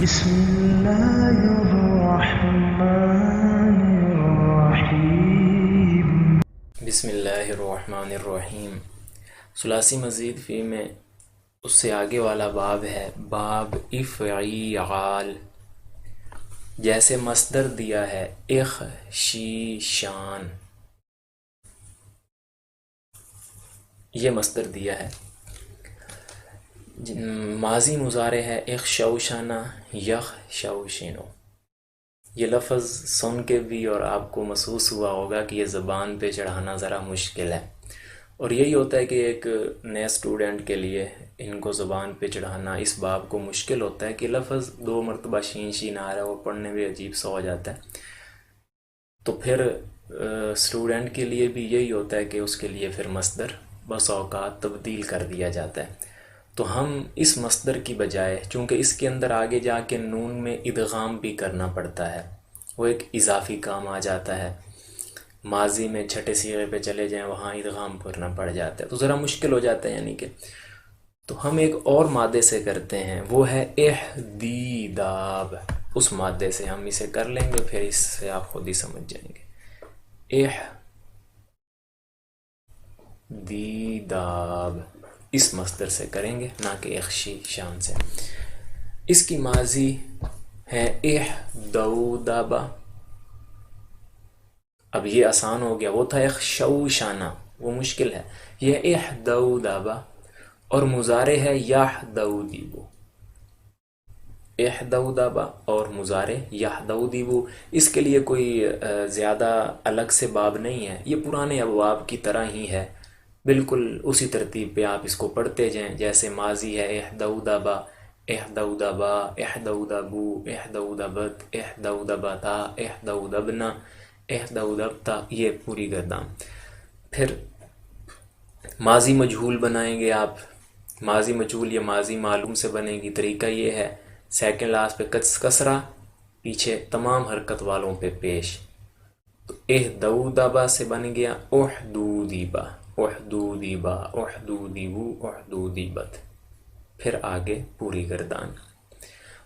بسم الله الرحمن الرحیم۔ بسم اللہ الرحمن الرحیم۔ ثلاثی مزید فی میں اس سے آگے والا باب ہے باب افعیال، جیسے مصدر دیا ہے اخ شی شان، یہ مصدر دیا ہے، ماضی مضارع ہے اخ شوشانہ یخ شوشنو۔ یہ لفظ سن کے بھی اور آپ کو محسوس ہوا ہوگا کہ یہ زبان پہ چڑھانا ذرا مشکل ہے، اور یہی ہوتا ہے کہ ایک نئے اسٹوڈنٹ کے لیے ان کو زبان پہ چڑھانا اس باب کو مشکل ہوتا ہے کہ لفظ 2 مرتبہ شین شین آ رہا ہے، وہ پڑھنے میں عجیب سا ہو جاتا ہے۔ تو پھر اسٹوڈنٹ کے لیے بھی یہی ہوتا ہے کہ اس کے لیے پھر مصدر بس اوقات تبدیل کر دیا جاتا ہے۔ تو ہم اس مصدر کی بجائے، چونکہ اس کے اندر آگے جا کے نون میں ادغام بھی کرنا پڑتا ہے، وہ ایک اضافی کام آ جاتا ہے، ماضی میں چھٹے صیغے پہ چلے جائیں وہاں ادغام کرنا پڑ جاتا ہے، تو ذرا مشکل ہو جاتا ہے، یعنی کہ تو ہم ایک اور مادے سے کرتے ہیں، وہ ہے احدیداب۔ اس مادے سے ہم اسے کر لیں گے، پھر اس سے آپ خود ہی سمجھ جائیں گے۔ احدیداب اس مصدر سے کریں گے، نہ کہ اخشی شان سے۔ اس کی ماضی ہے احدودابا۔ اب یہ آسان ہو گیا، وہ تھا اخشوشانہ، وہ مشکل ہے، یہ احدودابا۔ اور مضارع ہے یحدودیبو، احدودابا اور مضارع یحدودیبو۔ اس کے لیے کوئی زیادہ الگ سے باب نہیں ہے، یہ پرانے ابواب کی طرح ہی ہے، بالکل اسی ترتیب پہ آپ اس کو پڑھتے جائیں۔ جیسے ماضی ہے احدودابا، احدودابا، احدودابو، احدودابت، احدودابتا، احدودابنا، احدودابتا، یہ پوری گردان۔ پھر ماضی مجہول بنائیں گے آپ، ماضی مجہول یا ماضی معلوم سے بنے گی۔ طریقہ یہ ہے، سیکنڈ لاسٹ پہ کسرہ، پیچھے تمام حرکت والوں پہ پیش۔ تو احدودابا سے بن گیا احدودیبا، احدودیبا، احدودیبو، احدودیبت، پھر آگے پوری گردان۔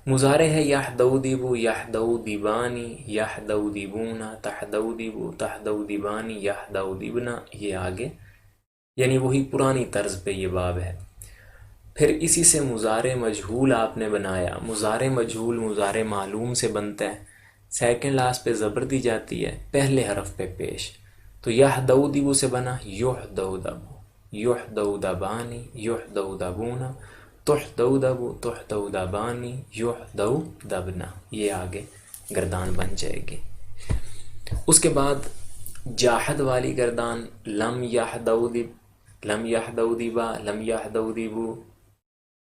مضارع ہے یحدودیبو، یحدودیبانی، یحدودیبونا، تحدودیبو، تحدودیبانی، یحدودیبنا، یہ آگے، یعنی وہی پرانی طرز پہ یہ باب ہے۔ پھر اسی سے مضارع مجہول آپ نے بنایا، مضارع مجہول مضارع معلوم سے بنتا ہے، سیکنڈ لاسٹ پہ زبر دی جاتی ہے، پہلے حرف پہ پیش۔ تو یحدودیبو سے بنا یحدودبو، یحدودبانی، یحدودبونا، تحدودبو، تحدودبانی، یحدودبنا، یہ آگے گردان بن جائے گی۔ اس کے بعد جاحد والی گردان، لم یحدودب، لم یحدودبا، لم یحدودبو،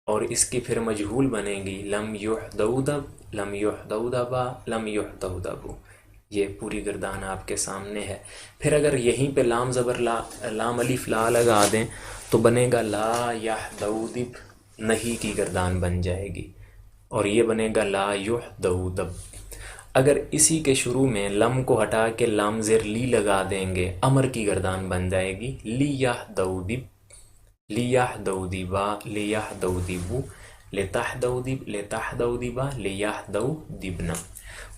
اور اس کی پھر مجہول بنے گی لم یحدودب، لم یحدودبا، لم یحدودبو، یہ پوری گردان آپ کے سامنے ہے۔ پھر اگر یہیں پہ لام زبر لا، لام الف لا لگا دیں تو بنے گا لا یحدودب، نہیں کی گردان بن جائے گی، اور یہ بنے گا لا یحدودب۔ اگر اسی کے شروع میں لم کو ہٹا کے لام زیر لی لگا دیں گے، امر کی گردان بن جائے گی لیحدودب، لیحدودبا، لیحدودبو، لتحدودب، لتحدودبا، لیحدودبنا۔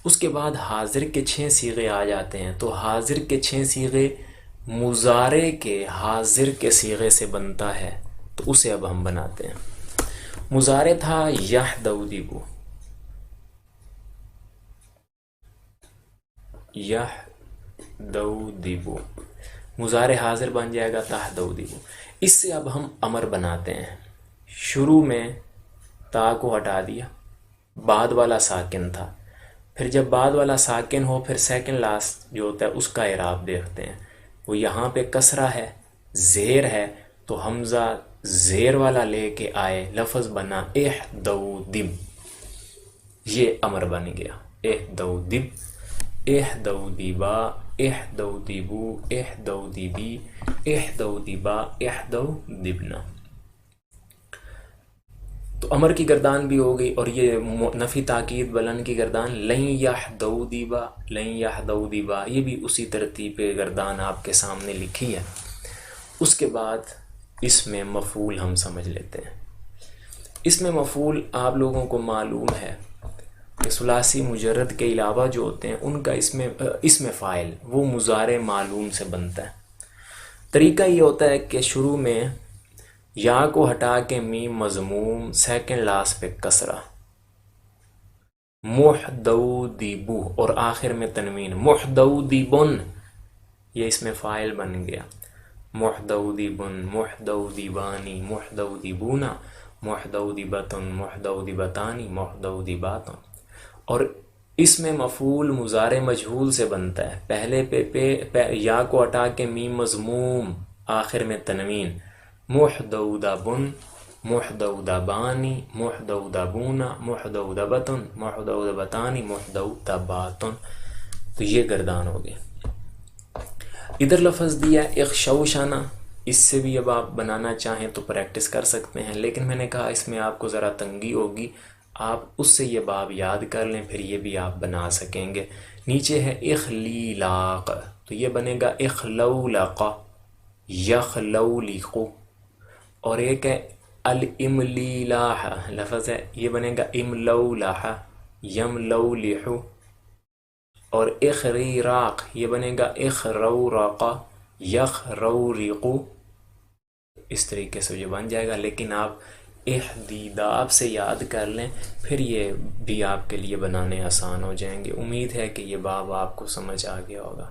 اس کے بعد حاضر کے 6 صیغے آ جاتے ہیں، تو حاضر کے 6 صیغے مضارع کے حاضر کے صیغے سے بنتا ہے، تو اسے اب ہم بناتے ہیں۔ مضارع تھا یحدودبو، یحدودبو، مضارع حاضر بن جائے گا تحدودبو۔ اس سے اب ہم امر بناتے ہیں، شروع میں تا کو ہٹا دیا، بعد والا ساکن تھا، پھر جب بعد والا ساکن ہو پھر سیکنڈ لاسٹ جو ہوتا ہے اس کا اعراب دیکھتے ہیں۔ وہ یہاں پہ کسرہ ہے، زیر ہے، تو حمزہ زیر والا لے کے آئے، لفظ بنا احدودب، یہ امر بن گیا احدودب، احدودبا، احدودبو، احدودبی، احدودبا، احدودبنا۔ تو امر کی گردان بھی ہو گئی، اور یہ نفی تاکید بلند کی گردان لن یحدودبا، لن یحدودبا، یہ بھی اسی ترتیب پہ گردان آپ کے سامنے لکھی ہے۔ اس کے بعد اس میں مفعول ہم سمجھ لیتے ہیں۔ اس میں مفعول آپ لوگوں کو معلوم ہے، کہ ثلاثی مجرد کے علاوہ جو ہوتے ہیں ان کا اسم فاعل وہ مضارع معلوم سے بنتا ہے۔ طریقہ یہ ہوتا ہے کہ شروع میں یا کو ہٹا کے میم مضموم، سیکنڈ لاسٹ پہ کسرہ، محدودیبو، اور آخر میں تنوین، محدودیبن، یہ اس میں فاعل بن گیا، محدودیبن، محدودیبانی، محدودیبونا، محدودیبتن، محدودیبتانی، محدودیباتن۔ اور اس میں مفعول مضارع مجہول سے بنتا ہے، پہلے پہ یا کو ہٹا کے میم مضموم، آخر میں تنوین، محدودبن، محدودبانی، محدودبونا، محدودبتن، محدودبتانی، محدودباتن۔ تو یہ گردان ہو گئی۔ ادھر لفظ دیا اخشوشانہ، اس سے بھی اب آپ بنانا چاہیں تو پریکٹس کر سکتے ہیں، لیکن میں نے کہا اس میں آپ کو ذرا تنگی ہوگی، آپ اس سے یہ باب یاد کر لیں، پھر یہ بھی آپ بنا سکیں گے۔ نیچے ہے اخلیلاق، تو یہ بنے گا اخلولق، یخلولق، اور ایک ہے الاملیلاح، لفظ ہے، یہ بنے گا املولح، یملولح، اور اخریراق یہ بنے گا اخرورق، یخرورق، اس طریقے سے یہ بن جائے گا۔ لیکن آپ احدیداب سے یاد کر لیں، پھر یہ بھی آپ کے لیے بنانے آسان ہو جائیں گے۔ امید ہے کہ یہ باب آپ کو سمجھ آ گیا ہوگا۔